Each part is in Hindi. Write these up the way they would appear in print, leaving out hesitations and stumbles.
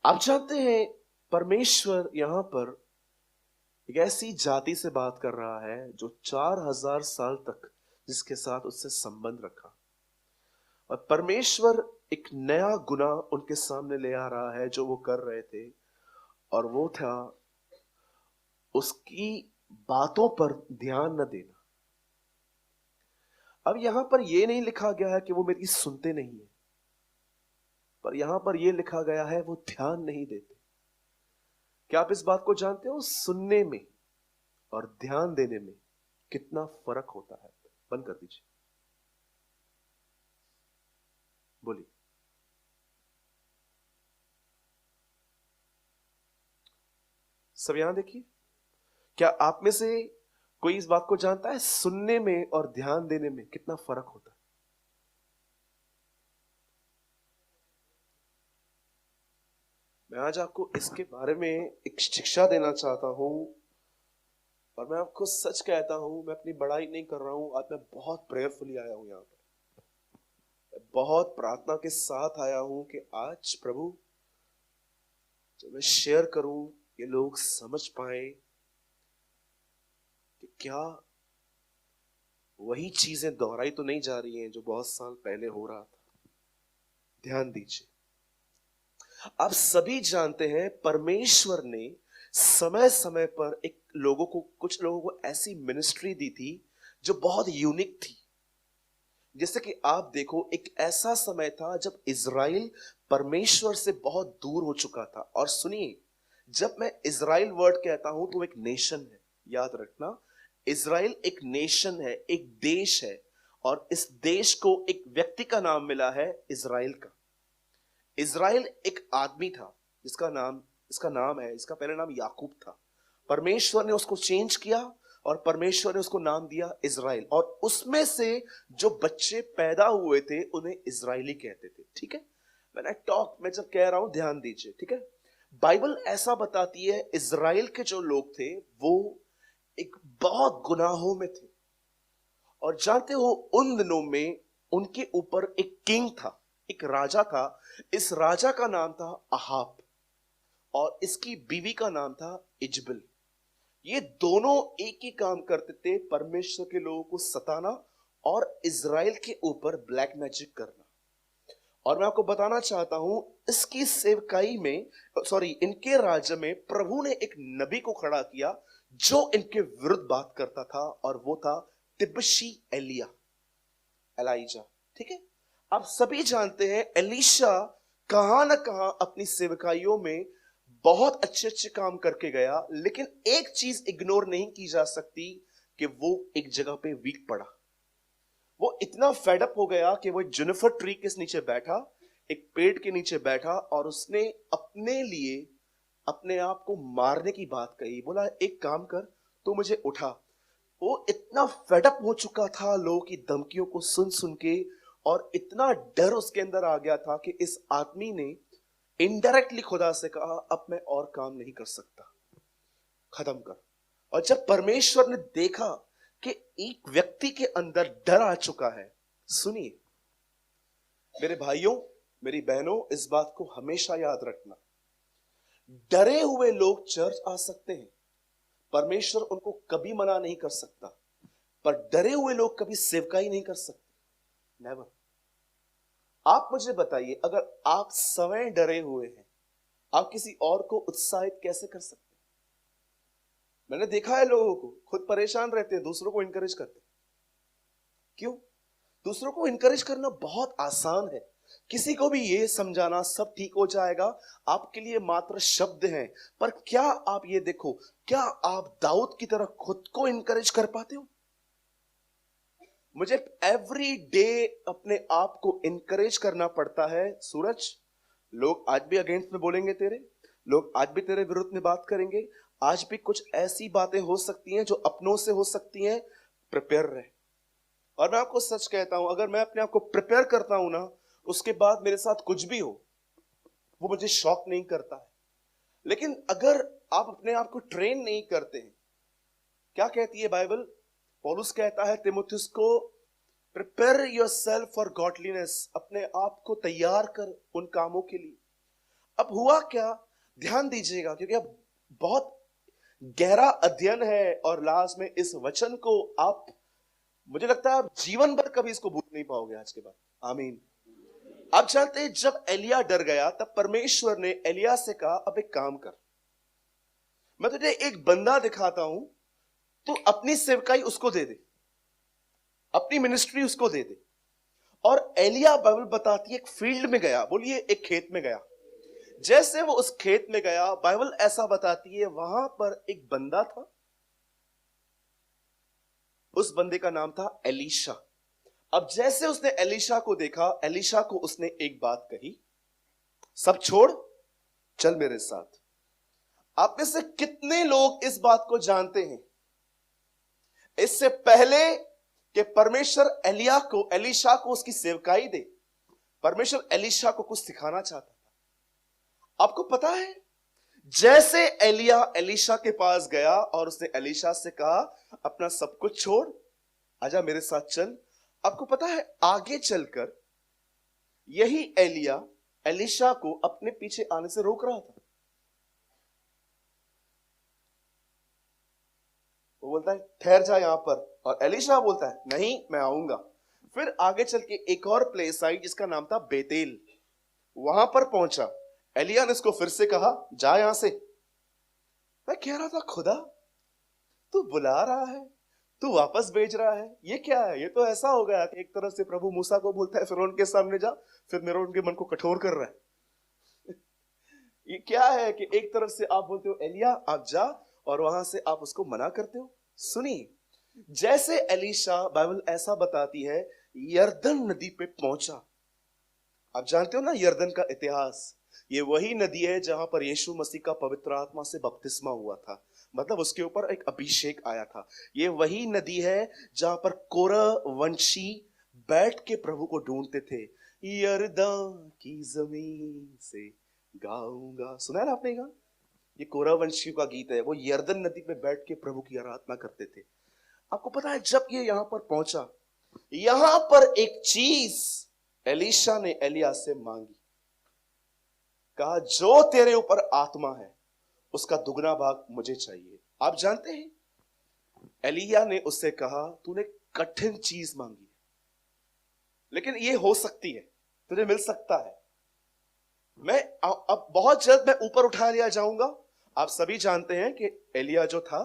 आप जानते हैं परमेश्वर यहां पर एक ऐसी जाति से बात कर रहा है जो 4000 साल तक जिसके साथ उससे संबंध रखा, और परमेश्वर एक नया गुनाह उनके सामने ले आ रहा है जो वो कर रहे थे, और वो था उसकी बातों पर ध्यान न देना। अब यहां पर यह नहीं लिखा गया है कि वो मेरी सुनते नहीं है, पर यहां पर यह लिखा गया है वो ध्यान नहीं देते। क्या आप इस बात को जानते हो? सुनने में और ध्यान देने में कितना फर्क होता है। बंद कर दीजिए, बोलिए। सब यहां देखिए, क्या आप में से कोई इस बात को जानता है सुनने में और ध्यान देने में कितना फर्क होता है? मैं आज आपको इसके बारे में एक शिक्षा देना चाहता हूं, और मैं आपको सच कहता हूं, मैं अपनी बड़ाई नहीं कर रहा हूं। आज मैं बहुत प्रेयरफुली आया हूं यहां पर, बहुत प्रार्थना के साथ आया हूं कि आज प्रभु जो मैं शेयर करूं ये लोग समझ पाए कि क्या वही चीजें दोहराई तो नहीं जा रही हैं जो बहुत साल पहले हो रहा था। ध्यान दीजिए, आप सभी जानते हैं परमेश्वर ने समय समय पर कुछ लोगों को ऐसी मिनिस्ट्री दी थी जो बहुत यूनिक थी। जैसे कि आप देखो, एक ऐसा समय था जब इज़राइल परमेश्वर से बहुत दूर हो चुका था। और सुनिए, जब मैं इज़राइल वर्ड कहता हूं तो एक नेशन है, याद रखना। इज़राइल एक नेशन है, एक देश है, और इस देश को एक व्यक्ति का नाम मिला है इज़राइल का। इज़राइल एक आदमी था इसका नाम है, इसका पहला नाम याकूब था। परमेश्वर ने उसको चेंज किया और परमेश्वर ने उसको नाम दिया इज़राइल, और उसमें से जो बच्चे पैदा हुए थे उन्हें इज़राइली कहते थे। ठीक है, मैं जब कह रहा हूं ध्यान दीजिए, ठीक है। बाइबल ऐसा बताती है इज़राइल के जो लोग थे वो एक बहुत गुनाहों में थे, और जानते हो उन दिनों में उनके ऊपर एक किंग था, एक राजा था। इस राजा का नाम था अहाब, और इसकी बीवी का नाम था इजबल। ये दोनों एक ही काम करते थे, परमेश्वर के लोगों को सताना और इज़राइल के ऊपर ब्लैक मैजिक करना। और मैं आपको बताना चाहता हूं, इसकी सेवकाई में, सॉरी, इनके राज्य में प्रभु ने एक नबी को खड़ा किया जो इनके विरुद्ध बात करता था, और वो था तिबशी एलाइजा। ठीक है, आप सभी जानते हैं एलीशा कहां ना कहां अपनी सेवकाइयों में बहुत अच्छे अच्छे काम करके गया, लेकिन एक चीज इग्नोर नहीं की जा सकती कि वो एक जगह पे वीक पड़ा। वो इतना फेडअप हो गया कि वो एक जुनिफर ट्री के नीचे बैठा, एक पेड़ के नीचे बैठा, और उसने अपने लिए अपने आप को मारने की बात कही। बोला एक काम कर, तू मुझे उठा। वो इतना फेडअप हो चुका था लोगों की धमकियों को सुन सुन के, और इतना डर उसके अंदर आ गया था कि इस आदमी ने इनडायरेक्टली खुदा से कहा अब मैं और काम नहीं कर सकता, खत्म कर। और जब परमेश्वर ने देखा कि एक व्यक्ति के अंदर डर आ चुका है, सुनिए मेरे भाइयों, मेरी बहनों, इस बात को हमेशा याद रखना, डरे हुए लोग चर्च आ सकते हैं, परमेश्वर उनको कभी मना नहीं कर सकता, पर डरे हुए लोग कभी सेवकाई नहीं कर सकते, नेवर। आप मुझे बताइए, अगर आप स्वयं डरे हुए हैं, आप किसी और को उत्साहित कैसे कर सकते हैं? मैंने देखा है लोगों को खुद परेशान रहते हैं, दूसरों को इंकरेज करते हैं। क्यों? दूसरों को इंकरेज करना बहुत आसान है। किसी को भी ये समझाना सब ठीक हो जाएगा आपके लिए मात्र शब्द हैं। पर क्या आप ये देखो, क्या आप दाऊद की तरह खुद को इंकरेज कर पाते हो? मुझे एवरी डे अपने आप को इंकरेज करना पड़ता है। सूरज, लोग आज भी अगेंस्ट में बोलेंगे तेरे, लोग आज भी तेरे विरुद्ध में बात करेंगे, आज भी कुछ ऐसी बातें हो सकती हैं जो अपनों से हो सकती हैं, प्रिपेयर रहे। और मैं आपको सच कहता हूं, अगर मैं अपने आप को प्रिपेयर करता हूं ना, उसके बाद मेरे साथ कुछ भी हो वो मुझे शॉक नहीं करता है। लेकिन अगर आप अपने आप को ट्रेन नहीं करते हैं, क्या कहती है बाइबल? पौलुस कहता है तिमुथियुस को, प्रिपेयर योरसेल्फ फॉर गॉडलीनेस, अपने आप को तैयार कर उन कामों के लिए। अब हुआ क्या, ध्यान दीजिएगा, क्योंकि अब बहुत गहरा अध्ययन है और लास्ट में इस वचन को आप, मुझे लगता है आप जीवन भर कभी इसको भूल नहीं पाओगे आज के बाद। आमीन। आप जानते हैं जब एलिया डर गया तब परमेश्वर ने एलिया से कहा अब एक काम कर, मैं तुझे एक बंदा दिखाता हूं, तू अपनी सेवकाई उसको दे दे, अपनी मिनिस्ट्री उसको दे दे। और एलिया बाइबल बताती है एक फील्ड में गया, बोलिए एक खेत में गया। जैसे वो उस खेत में गया, बाइबल ऐसा बताती है वहां पर एक बंदा था, उस बंदे का नाम था एलीशा। अब जैसे उसने एलीशा को देखा, एलीशा को उसने एक बात कही, सब छोड़ चल मेरे साथ। आप में से कितने लोग इस बात को जानते हैं, इससे पहले कि परमेश्वर एलीशा को उसकी सेवकाई दे, परमेश्वर एलीशा को कुछ सिखाना चाहता था। आपको पता है, जैसे एलिया एलीशा के पास गया और उसने एलीशा से कहा अपना सब कुछ छोड़ आजा मेरे साथ चल, आपको पता है आगे चलकर यही एलिया एलीशा को अपने पीछे आने से रोक रहा था। वो बोलता है ठहर जा यहां पर, और एलीशा बोलता है नहीं मैं आऊंगा। फिर आगे चल के एक और प्लेस आई जिसका नाम था बेतेल, वहां पर पहुंचा। एलिया ने उसको फिर से कहा जा यहां से। मैं कह रहा था खुदा तू बुला रहा है, तू वापस भेज रहा है, ये क्या है? ये तो ऐसा हो गया कि एक तरफ से प्रभु मूसा को बोलता है फिरौन के सामने जा, फिर फिरौन के मन को कठोर कर रहा है। ये क्या है कि एक तरफ से आप बोलते हो एलिया आप जा, और वहां से आप उसको मना करते हो। सुनिए, जैसे एलीशा, बाइबल ऐसा बताती है, यरदन नदी पे पहुंचा। आप जानते हो ना यरदन का इतिहास, ये वही नदी है जहां पर यीशु मसीह का पवित्र आत्मा से बपतिस्मा हुआ था, मतलब उसके ऊपर एक अभिषेक आया था। ये वही नदी है जहां पर कोरह वंशी बैठ के प्रभु को ढूंढते थे। यरदन की जमीन से गाऊंगा, सुना है ना आपने? कहा ये कोरह वंशियों का गीत है। वो यरदन नदी पे बैठ के प्रभु की आराधना करते थे। आपको पता है जब ये यहां पर पहुंचा, यहां पर एक चीज एलीशा ने एलिया से मांगी, कहा जो तेरे ऊपर आत्मा है उसका दुगना भाग मुझे चाहिए। आप जानते हैं एलिया ने उससे कहा तूने कठिन चीज मांगी है, लेकिन ये हो सकती है, तुझे मिल सकता है। मैं अब बहुत जल्द मैं ऊपर उठा लिया जाऊंगा। आप सभी जानते हैं कि एलिया जो था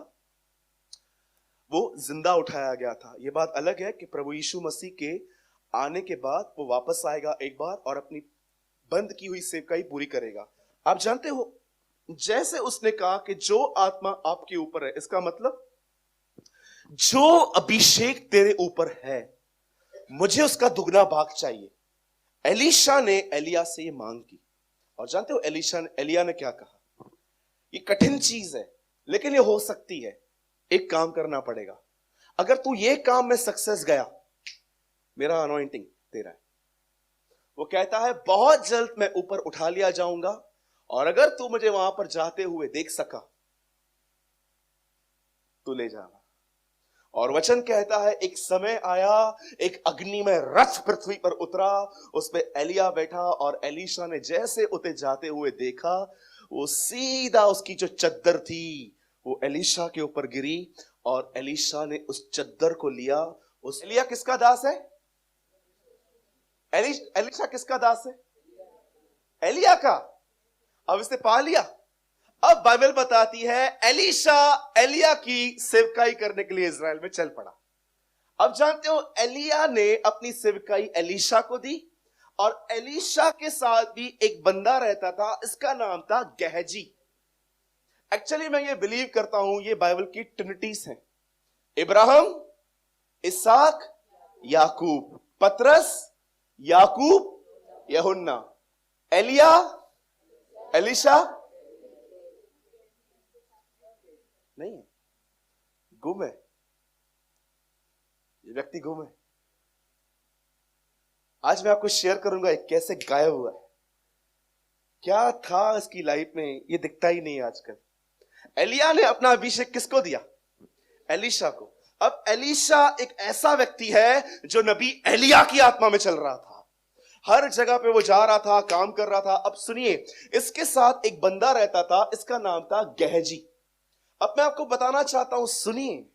वो जिंदा उठाया गया था। यह बात अलग है कि प्रभु यीशु मसीह के आने के बाद वो वापस आएगा एक बार और अपनी बंद की हुई सेवकाई पूरी करेगा। आप जानते हो, जैसे उसने कहा कि जो आत्मा आपके ऊपर है, इसका मतलब जो अभिषेक तेरे ऊपर है मुझे उसका दुगना भाग चाहिए। एलीशा ने एलिया से ये मांग की, और जानते हो एलिया ने क्या कहा? ये कठिन चीज है लेकिन ये हो सकती है, एक काम करना पड़ेगा। अगर तू ये काम में सक्सेस गया, मेरा अनॉइंटिंग तेरा है। वो कहता है बहुत जल्द मैं ऊपर उठा लिया जाऊंगा, और अगर तू मुझे वहां पर जाते हुए देख सका तो ले जाना। और वचन कहता है एक समय आया, एक अग्निमय रथ पृथ्वी पर उतरा, उस पे एलिया बैठा, और एलीशा ने जैसे उते जाते हुए देखा, वो सीधा उसकी जो चद्दर थी वो एलीशा के ऊपर गिरी, और एलीशा ने उस चद्दर को लिया। उस एलिया किसका दास है? एलीशा किसका दास है? एलिया का। अब इसे पा लिया। अब बाइबल बताती है एलीशा एलिया की सेवकाई करने के लिए इजराइल में चल पड़ा। अब जानते हो एलिया ने अपनी सेवकाई एलीशा को दी, और एलीशा के साथ भी एक बंदा रहता था, इसका नाम था गहजी। एक्चुअली मैं ये बिलीव करता हूं ये बाइबल की ट्रिनिटीज हैं, इब्राहिम, इसहाक, याकूब, पतरस, याकूब, यूहन्ना, एलिया, एलीशा नहीं है, गुम है, ये व्यक्ति गुम है। आज मैं आपको शेयर करूंगा एक कैसे गायब हुआ है, क्या था इसकी लाइफ में, ये दिखता ही नहीं आजकल। एलिया ने अपना अभिषेक किसको दिया? एलीशा को। अब एलीशा एक ऐसा व्यक्ति है जो नबी एलिया की आत्मा में चल रहा था। हर जगह पे वो जा रहा था, काम कर रहा था। अब सुनिए, इसके साथ एक बंदा रहता था, इसका नाम था गहजी। अब मैं आपको बताना चाहता हूं, सुनिए,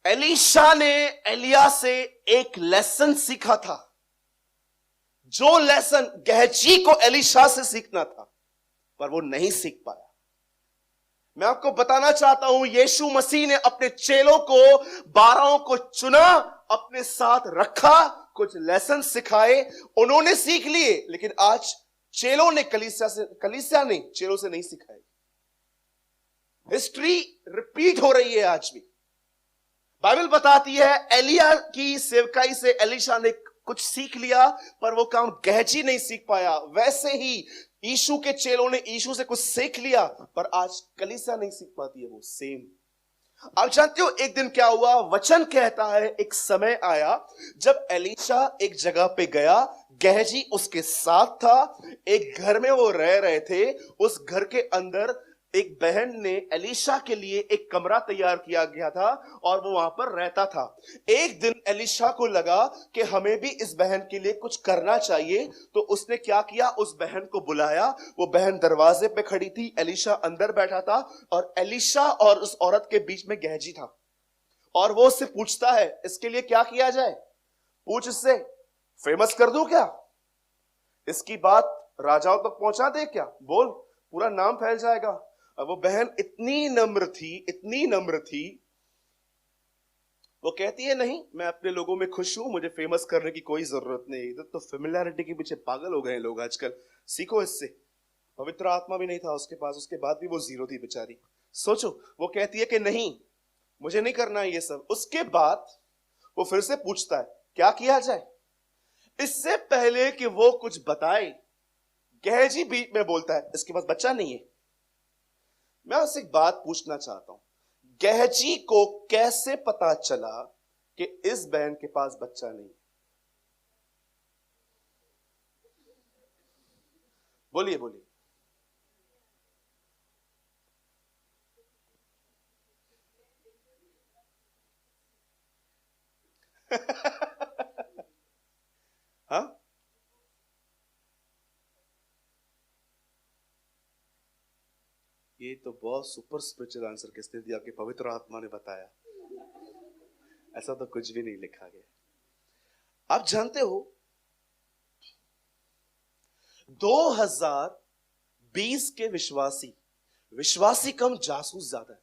एलीशा ने एलिया से एक लेसन सीखा था, जो लेसन गहजी को एलीशा से सीखना था, पर वो नहीं सीख पाया। मैं आपको बताना चाहता हूं, यीशु मसीह ने अपने चेलों को, 12 को चुना, अपने साथ रखा, कुछ लेसन सिखाए, उन्होंने सीख लिए, लेकिन आज चेलों ने कलीसिया ने चेलों से नहीं सिखाए। हिस्ट्री रिपीट हो रही है आज भी। बाइबल बताती है एलिया की सेवकाई से एलीशा ने कुछ सीख लिया, पर वो काम गहजी नहीं सीख पाया। वैसे ही यीशु के चेलों ने यीशु से कुछ सीख लिया, पर आज कलीसिया नहीं सीख पाती है वो सेम। आप जानते हो एक दिन क्या हुआ? वचन कहता है एक समय आया जब एलीशा एक जगह पे गया, गहजी उसके साथ था, एक घर में वो रह रहे थे। उस घर के अंदर एक बहन ने एलीशा के लिए एक कमरा तैयार किया गया था और वो वहां पर रहता था। एक दिन एलीशा को लगा कि हमें भी इस बहन के लिए कुछ करना चाहिए, तो उसने क्या किया, उस बहन को बुलाया। वो बहन दरवाजे पे खड़ी थी, एलीशा अंदर बैठा था और एलीशा और उस औरत के बीच में गहजी था। और वो उससे पूछता है, इसके लिए क्या किया जाए? पूछ इससे, फेमस कर दूं क्या? इसकी बात राजाओं तक पहुंचा दे क्या? बोल, पूरा नाम फैल जाएगा। अब वो बहन इतनी नम्र थी, इतनी नम्र थी, वो कहती है नहीं, मैं अपने लोगों में खुश हूं, मुझे फेमस करने की कोई जरूरत नहीं। इधर तो फेमिलियरिटी के पीछे पागल हो गए हैं लोग आजकल, सीखो इससे। पवित्र आत्मा भी नहीं था उसके पास, उसके बाद भी वो जीरो थी बेचारी। सोचो, वो कहती है कि नहीं, मुझे नहीं करना है ये सब। उसके बाद वो फिर से पूछता है क्या किया जाए। इससे पहले कि वो कुछ बताए, गहजी बीच में बोलता है इसके पास बच्चा नहीं है। मैं उससे एक बात पूछना चाहता हूं, गहजी को कैसे पता चला कि इस बहन के पास बच्चा नहीं? बोलिए बोलिए। हाँ, ये तो बहुत सुपर स्पिरिचुअल आंसर किसने दिया कि पवित्र आत्मा ने बताया? ऐसा तो कुछ भी नहीं लिखा गया। आप जानते हो 2020 के विश्वासी, विश्वासी कम जासूस ज्यादा है।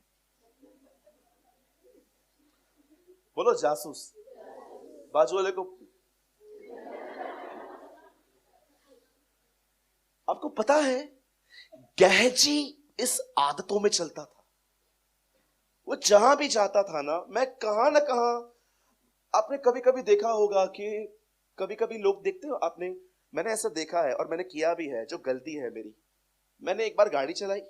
बोलो जासूस। बाजू वाले को, आपको पता है गहजी इस आदतों में चलता था। वो जहां भी जाता था ना, मैं कहां ना कहां, आपने कभी कभी देखा होगा कि कभी कभी लोग देखते हो आपने, मैंने ऐसा देखा है और मैंने किया भी है, जो गलती है मेरी। मैंने एक बार गाड़ी चलाई,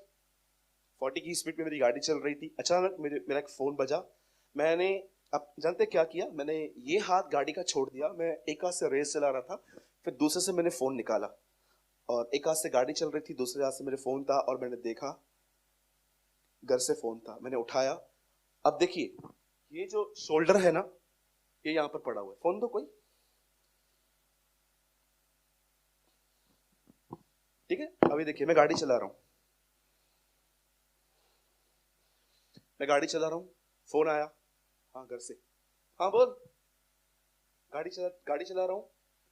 40 की स्पीड में मेरी गाड़ी चल रही थी, अचानक मेरा एक फोन बजा। मैंने, आप जानते क्या किया? मैंने ये हाथ गाड़ी का छोड़ दिया, मैं एक हाथ से रेस चला रहा था, फिर दूसरे से मैंने फोन निकाला और एक हाथ से गाड़ी चल रही थी, दूसरे हाथ से मेरे फोन था और मैंने देखा घर से फोन था, मैंने उठाया। अब देखिए, ये जो शोल्डर है ना, ये यहां पर पड़ा हुआ है, फोन दो कोई, ठीक है? अभी देखिए मैं गाड़ी चला रहा हूं, मैं गाड़ी चला रहा हूं, फोन आया, हाँ घर से, हाँ बोल। गाड़ी चला रहा हूं,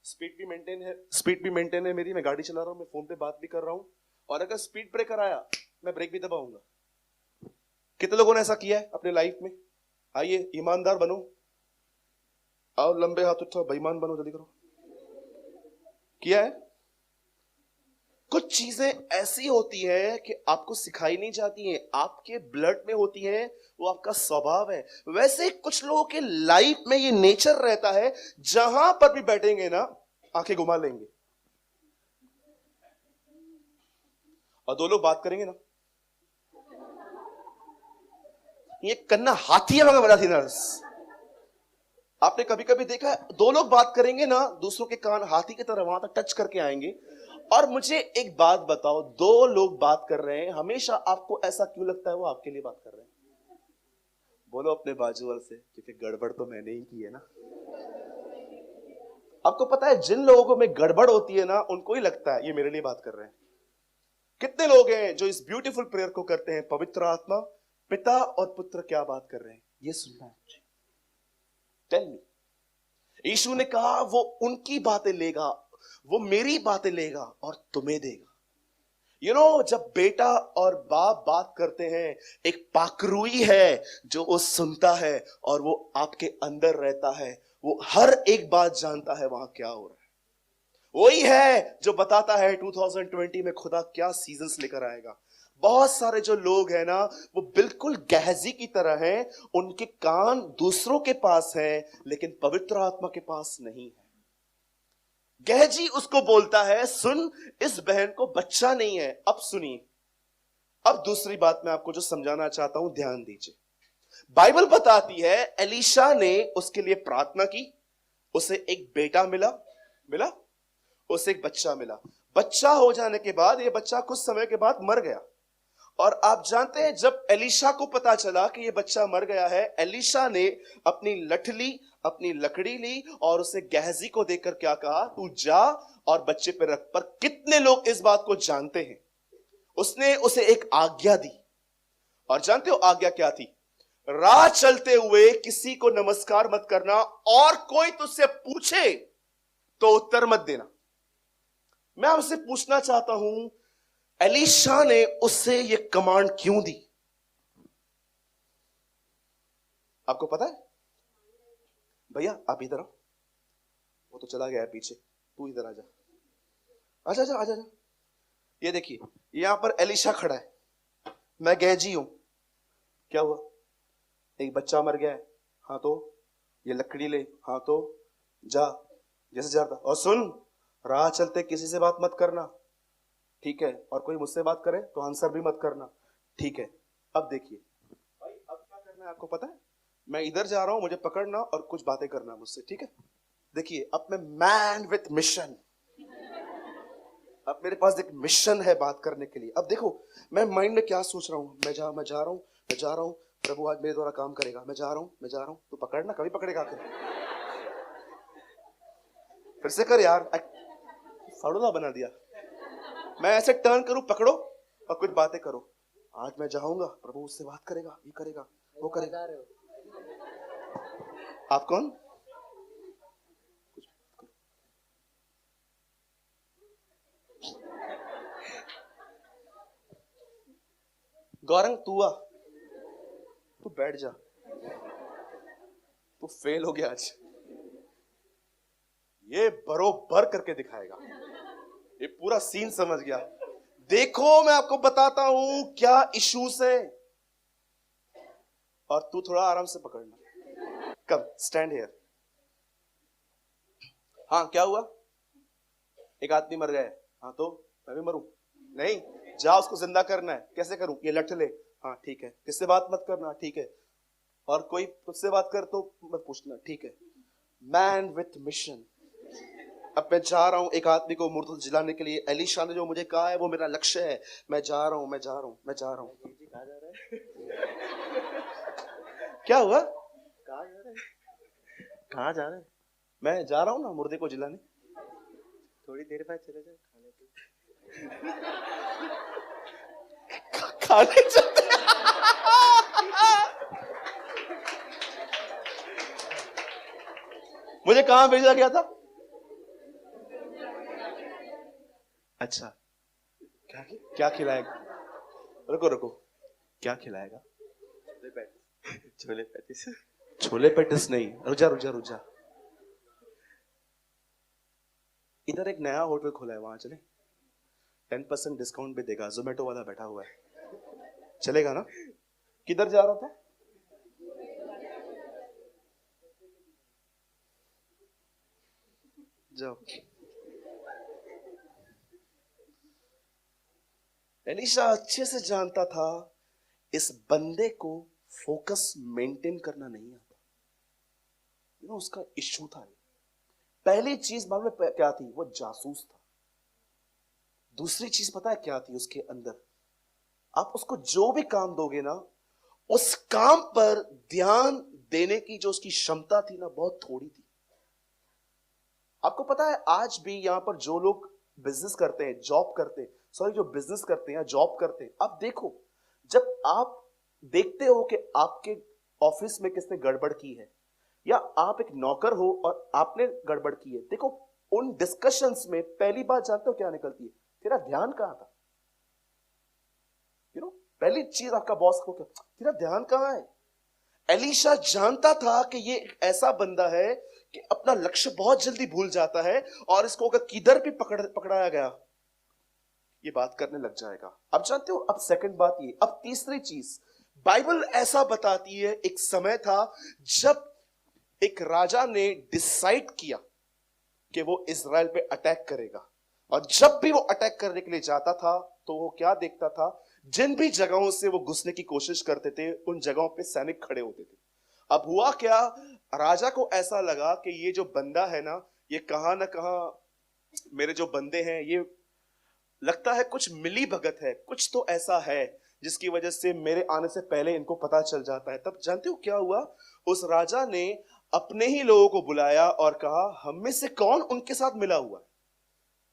स्पीड भी मेंटेन है, स्पीड भी मेंटेन है मेरी, मैं गाड़ी चला रहा हूं, मैं फोन पे बात भी कर रहा हूं, और अगर स्पीड ब्रेकर आया मैं ब्रेक भी दबाऊंगा। कितने लोगों ने ऐसा किया है अपने लाइफ में? आइए ईमानदार बनो, आओ लंबे हाथ उठाओ, बेईमान बनो, जल्दी करो। किया है? कुछ चीजें ऐसी होती है कि आपको सिखाई नहीं जाती हैं, आपके ब्लड में होती हैं, वो आपका स्वभाव है। वैसे कुछ लोगों के लाइफ में ये नेचर रहता है, जहां पर भी बैठेंगे ना आंखें घुमा लेंगे, और दो लोग बात करेंगे ना, ये कन्ना हाथी है मगर बड़ा थी नर्स। आपने कभी कभी देखा है, दो लोग बात करेंगे ना, दूसरों के कान हाथी की तरह वहां तक टच करके आएंगे। और मुझे एक बात बताओ, दो लोग बात कर रहे हैं, हमेशा आपको ऐसा क्यों लगता है वो आपके लिए बात कर रहे हैं? बोलो अपने बाजू वाले से, क्योंकि गड़बड़ तो मैंने ही की है ना। आपको पता है जिन लोगों में गड़बड़ होती है ना, उनको ही लगता है ये मेरे लिए बात कर रहे हैं। कितने लोग हैं जो इस ब्यूटीफुल प्रेयर को करते हैं, पवित्र आत्मा, पिता और पुत्र क्या बात कर रहे हैं, ये सुनना है मुझे। Tell me. यीशु ने कहा वो उनकी बातें लेगा, वो मेरी बातें लेगा और तुम्हें देगा। जब बेटा और बाप बात करते हैं, एक पाकरुई है जो वो सुनता है और वो आपके अंदर रहता है, वो हर एक बात जानता है वहां क्या हो रहा है। वही है जो बताता है 2020 में खुदा क्या सीजन्स लेकर आएगा। बहुत सारे जो लोग हैं ना, वो बिल्कुल गहजी की तरह हैं, उनके कान दूसरों के पास हैं लेकिन पवित्र आत्मा के पास नहीं है। गहजी उसको बोलता है सुन, इस बहन को बच्चा नहीं है। अब सुनिए, अब दूसरी बात मैं आपको जो समझाना चाहता हूं, ध्यान दीजिए। बाइबल बताती है एलीशा ने उसके लिए प्रार्थना की, उसे एक बेटा मिला, उसे एक बच्चा मिला। बच्चा हो जाने के बाद यह बच्चा कुछ समय के बाद मर गया। और आप जानते हैं जब एलीशा को पता चला कि यह बच्चा मर गया है, एलीशा ने अपनी लठली, अपनी लकड़ी ली और उसे गहजी को देकर क्या कहा, तू जा और बच्चे पे रख। पर कितने लोग इस बात को जानते हैं? उसने उसे एक आज्ञा दी, और जानते हो आज्ञा क्या थी? राह चलते हुए किसी को नमस्कार मत करना, और कोई तुझसे पूछे तो उत्तर मत देना। मैं आपसे पूछना चाहता हूं, एलीशा ने उससे यह कमांड क्यों दी? आपको पता है? भैया आप इधर आओ, वो तो चला गया है पीछे, तू इधर आजा, आजा आजा आजा। ये देखिए, यहां पर एलीशा खड़ा है, मैं गहजी हूं। क्या हुआ? एक बच्चा मर गया है, हाँ तो ये लकड़ी ले, हाँ तो जा, जैसे जाता। और सुन, राह चलते किसी से बात मत करना, ठीक है? और कोई मुझसे बात करे तो आंसर भी मत करना, ठीक है? अब देखिए भाई, अब क्या करना है आपको पता है? मैं इधर जा रहा हूं, मुझे पकड़ना और कुछ बातें करना मुझसे, ठीक है? देखिए, अब मैं मैन विथ मिशन, अब मेरे पास एक मिशन है बात करने के लिए। अब देखो मैं माइंड में क्या सोच रहा हूं, मैं जा रहा हूं, प्रभु आज मेरे द्वारा काम करेगा, मैं जा रहा हूं, तो पकड़ना, कभी पकड़ेगा आकर? फिर से कर यार, फाड़ूला बना दिया। मैं ऐसे टर्न करूं, पकड़ो और कुछ बातें करो। आज मैं जाऊंगा, प्रभु उससे बात करेगा, ये करेगा, वो करेगा। आप कौन? गौरंग तू आ, तू बैठ जा, तू फेल हो गया आज। ये बरोबर करके दिखाएगा, ये पूरा सीन समझ गया। देखो मैं आपको बताता हूं क्या इश्यूज है, और तू थोड़ा आराम से पकड़ना। कम, स्टैंड हियर। हाँ क्या हुआ? एक आदमी मर गया है, हाँ तो मैं भी मरूं? नहीं, जा उसको जिंदा करना है। कैसे करूं? ये लठ ले, हाँ ठीक है। किससे बात मत करना, ठीक है? और कोई तुझसे बात कर तो मत पूछना, ठीक है? Man with mission. अब मैं जा रहा हूं एक आदमी को मुर्दा जिलाने के लिए। एलीशा ने जो मुझे कहा है वो मेरा लक्ष्य है। मैं जा रहा हूं। क्या हुआ? कहाँ जा रहे हैं? मैं जा रहा हूं ना मुर्दे को जिलाने। थोड़ी देर बाद चले जाए खाने चलते। मुझे कहां भेजा गया था? अच्छा, क्या खिलाएगा? रुको, क्या खिलाएगा? छोले पैटिस नहीं, रुक जा। इधर एक नया होटल खुला है, वहां चले? 10% डिस्काउंट भी देगा, जोमेटो वाला बैठा हुआ है, चलेगा ना? किधर जा रहा था? जाओ। एलीशा अच्छे से जानता था इस बंदे को फोकस मेंटेन करना नहीं आता। उसका इश्यू था। पहली चीज मालूम है क्या थी? वो जासूस था। दूसरी चीज पता है क्या थी उसके अंदर? आप उसको जो भी काम दोगे ना, उस काम पर ध्यान देने की जो उसकी क्षमता थी ना, बहुत थोड़ी थी। आपको पता है आज भी यहां पर जो लोग बिजनेस करते हैं, जॉब करते हैं, जो बिजनेस करते हैं या जॉब करते हैं, आप देखो, जब आप देखते हो कि आपके ऑफिस में किसने गड़बड़ की है, या आप एक नौकर हो और आपने गड़बड़ की है, देखो उन डिस्कशंस में पहली बात जानते हो क्या निकलती है? तेरा ध्यान कहां था? पहली चीज आपका बॉस को, तेरा ध्यान कहां है? एलीशा जानता था कि ये एक ऐसा बंदा है कि अपना लक्ष्य बहुत जल्दी भूल जाता है, और इसको अगर किधर भी पकड़ाया गया ये बात करने लग जाएगा। अब जानते हो, अब सेकंड बात ये, अब तीसरी चीज बाइबल ऐसा बताती है, एक समय था जब एक राजा ने डिसाइड किया कि वो इजराइल पे अटैक करेगा, और जब भी वो अटैक करने के लिए जाता था तो वो क्या देखता था? जिन भी जगहों से वो घुसने की कोशिश करते थे उन जगहों पे सैनिक खड़े होते थे। अब हुआ क्या, राजा को ऐसा लगा कि ये जो बंदा है ना, ये कहां ना कहां मेरे जो बंदे हैं, ये लगता है कुछ मिली भगत है, कुछ तो ऐसा है जिसकी वजह से मेरे आने से पहले इनको पता चल जाता है। तब जानते हो क्या हुआ? उस राजा ने अपने ही लोगों को बुलाया और कहा, हम में से कौन उनके साथ मिला हुआ है?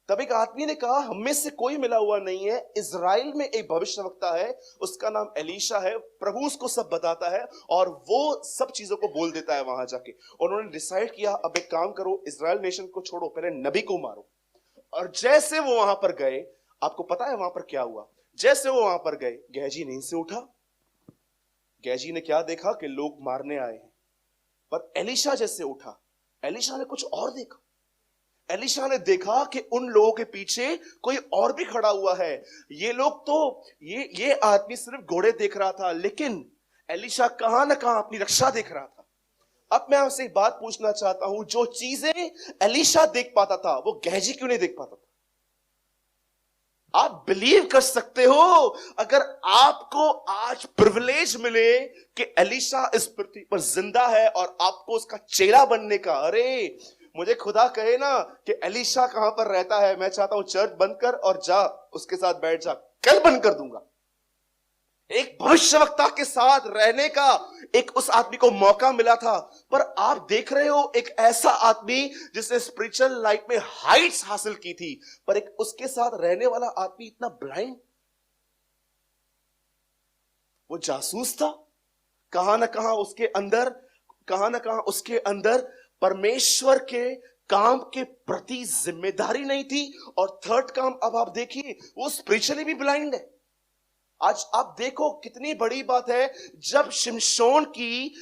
तब एक आदमी ने कहा, हम में से कोई मिला हुआ नहीं है, इजराइल में एक भविष्यवक्ता है, उसका नाम एलीशा है, प्रभु उसको सब बताता है और वो सब चीजों को बोल देता है वहां जाके। उन्होंने डिसाइड किया, अब एक काम करो, इजराइल नेशन को छोड़ो, पहले नबी को मारो। और जैसे वो वहां पर गए, आपको पता है वहां पर क्या हुआ? जैसे वो वहां पर गए, गेहजी नींद से उठा। गेहजी ने क्या देखा कि लोग मारने आए हैं, पर एलीशा जैसे उठा, एलीशा ने कुछ और देखा। एलीशा ने देखा कि उन लोगों के पीछे कोई और भी खड़ा हुआ है। ये लोग तो, ये आदमी सिर्फ घोड़े देख रहा था, लेकिन एलीशा कहां ना कहां अपनी रक्षा देख रहा था। अब मैं आपसे एक बात पूछना चाहता हूं, जो चीजें एलीशा देख पाता था वो गेहजी क्यों नहीं देख पाता था? आप बिलीव कर सकते हो, अगर आपको आज प्रिविलेज मिले कि एलीशा इस पृथ्वी पर जिंदा है और आपको उसका चेला बनने का, अरे मुझे खुदा कहे ना कि एलीशा कहां पर रहता है, मैं चाहता हूं चर्च बंद कर और जा उसके साथ बैठ जा, कल बंद कर दूंगा। एक भविष्यवक्ता के साथ रहने का एक उस आदमी को मौका मिला था, पर आप देख रहे हो एक ऐसा आदमी जिसने स्पिरिचुअल लाइफ में हाइट्स हासिल की थी, पर एक उसके साथ रहने वाला आदमी इतना ब्लाइंड, वो जासूस था। कहां ना कहां उसके अंदर परमेश्वर के काम के प्रति जिम्मेदारी नहीं थी। और थर्ड काम, अब आप देखिए, वो स्पिरिचुअली भी ब्लाइंड है। आज आप देखो कितनी बड़ी बात है, जब शिमशोन की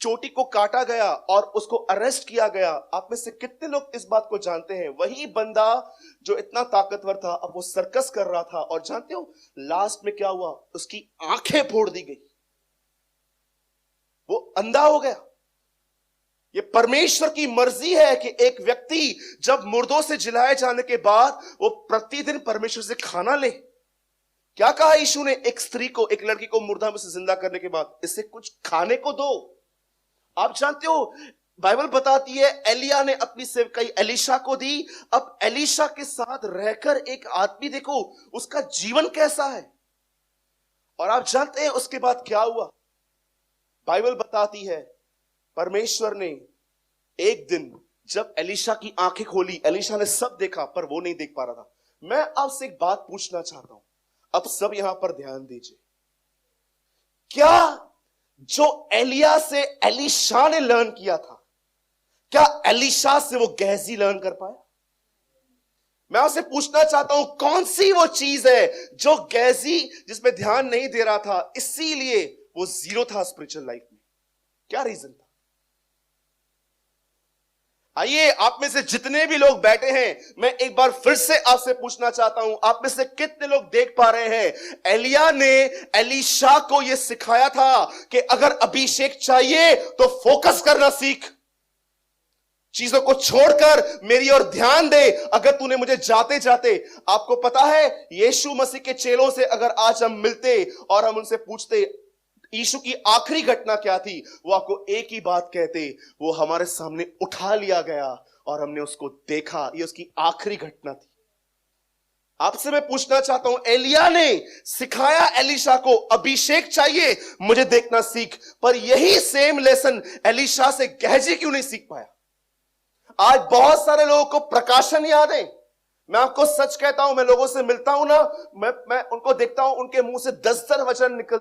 चोटी को काटा गया और उसको अरेस्ट किया गया, आप में से कितने लोग इस बात को जानते हैं? वही बंदा जो इतना ताकतवर था, अब वो सर्कस कर रहा था, और जानते हो लास्ट में क्या हुआ? उसकी आंखें फोड़ दी गई, वो अंधा हो गया। ये परमेश्वर की मर्जी है कि एक व्यक्ति जब मुर्दों से जिलाए जाने के बाद वो प्रतिदिन परमेश्वर से खाना ले। क्या कहा यीशु ने एक स्त्री को, एक लड़की को मुर्दा में से जिंदा करने के बाद? इससे कुछ खाने को दो। आप जानते हो बाइबल बताती है एलिया ने अपनी सेवकाई एलीशा को दी। अब एलीशा के साथ रहकर एक आदमी, देखो उसका जीवन कैसा है। और आप जानते हैं उसके बाद क्या हुआ? बाइबल बताती है परमेश्वर ने एक दिन जब एलीशा की आंखें खोली, एलीशा ने सब देखा पर वो नहीं देख पा रहा था। मैं आपसे एक बात पूछना चाहता हूं, अब सब यहां पर ध्यान दीजिए। क्या जो एलिया से एलीशा ने लर्न किया था, क्या एलीशा से वो गेहजी लर्न कर पाया? मैं आपसे पूछना चाहता हूं, कौन सी वो चीज है जो गेहजी जिसमें ध्यान नहीं दे रहा था, इसीलिए वो जीरो था स्पिरिचुअल लाइफ में? क्या रीजन था? आइए, आप में से जितने भी लोग बैठे हैं, मैं एक बार फिर से आपसे पूछना चाहता हूं, आप में से कितने लोग देख पा रहे हैं एलिया ने एलीशा को यह सिखाया था कि अगर अभिषेक चाहिए तो फोकस करना सीख, चीजों को छोड़कर मेरी ओर ध्यान दे। अगर तूने मुझे जाते जाते, आपको पता है यीशु मसीह के चेलों से अगर आज हम मिलते और हम उनसे पूछते यीशु की आखिरी घटना क्या थी, वो आपको एक ही बात कहते, वो हमारे सामने उठा लिया गया और हमने उसको देखा, ये उसकी आखिरी घटना थी। आपसे मैं पूछना चाहता हूं, एलिया ने सिखाया एलीशा को अभिषेक चाहिए मुझे देखना सीख, पर यही सेम लेसन एलीशा से गेहजी क्यों नहीं सीख पाया? आज बहुत सारे लोगों को प्रकाशन याद है। मैं आपको सच कहता हूं, मैं लोगों से मिलता हूं ना, मैं उनको देखता हूं, उनके मुंह से 10 वचन निकल